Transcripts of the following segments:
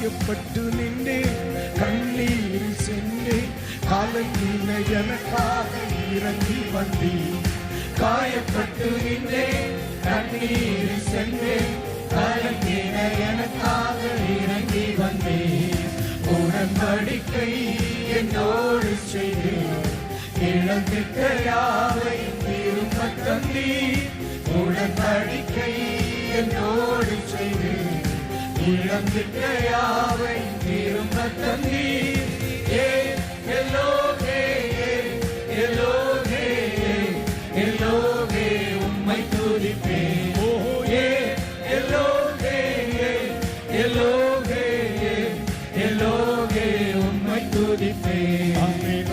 காயப்பட்டு நின்றே கண்ணீர் சென்றே காலத்தில எனக்காக இறங்கி வந்தே காயப்பட்டு நின்றே கண்ணீர் சென்றே காலத்தில எனக்காக இறங்கி வந்தே உடன்படிக்கை என்னோடு செய்து இழந்திட்ட யாவையும் திரும்ப தந்தீ உடன்படிக்கை என்னோடு செய்து இழந்திட்ட யாவையும் திரும்ப தந்தீ எல்லோகே எல்லோகே எல்லோகே உம்மை துதிப்பேன் எல்லோகே எல்லோகே எல்லோகே உம்மை துதிப்பேன்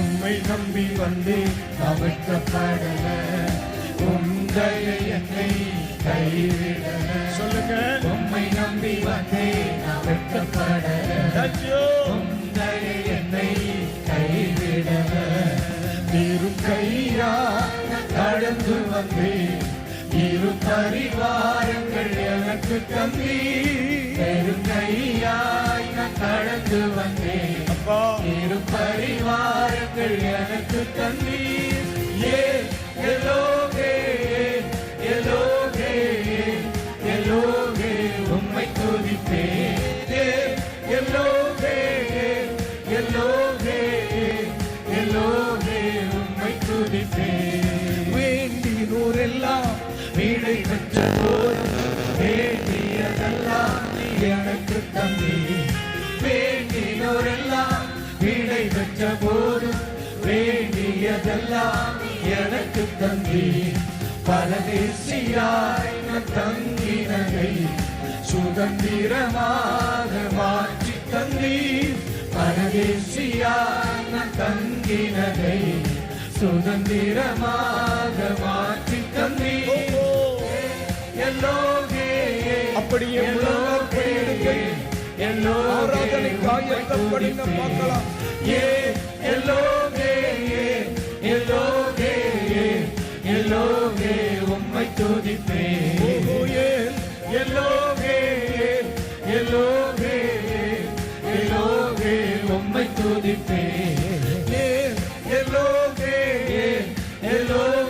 உம்மை நம்பி வந்து தவிர்க்கப்படல உந்தைய என்னை கைவிடல சொல்லுங்க உம்மை நம்பி வந்து தவிர்க்கப்படல உந்தைய என்னை கைவிடல நீரும் கையா கடந்து வந்தேன் இரு பரிவாரங்கள் எனக்கு தம்பி பெருங்கையாய் நான் கடந்து வந்தேன் இரு பரிவாரங்கள் எனக்கு தம்பி எல்லோகே எல்லோகே எல்லோகே உம்மை துதிப்பேன் எல்லோகே எல்லோகே எல்லோகே உம்மை துதிப்பேன் வேண்டினோரெல்லாம் வீடை பெற்ற போது வேண்டியதெல்லாம் நீ எனக்கு தம்பி வேண்டினோரெல்லாம் வீடை பெற்ற போது வேண்டியதெல்லாம் எனக்கு தம்பி பரதேசியாய் நான் தங்கினதை சுதந்திரமாக மாற்றி தந்தி பரதேசியாய் நான் தங்கினதை சுதந்திரமாக மாற்றி தந்தி எல்லோகே அப்படியே ஆராதனை காயத்தப்படின பார்க்கலாம் எல்லோகே எல்லோகே எல்லோகே உம்மை துதிப்பேன் எல்லோகே எல்லோகே எல்லோகே உம்மை துதிப்பேன் எல்லோகே எல்லோகே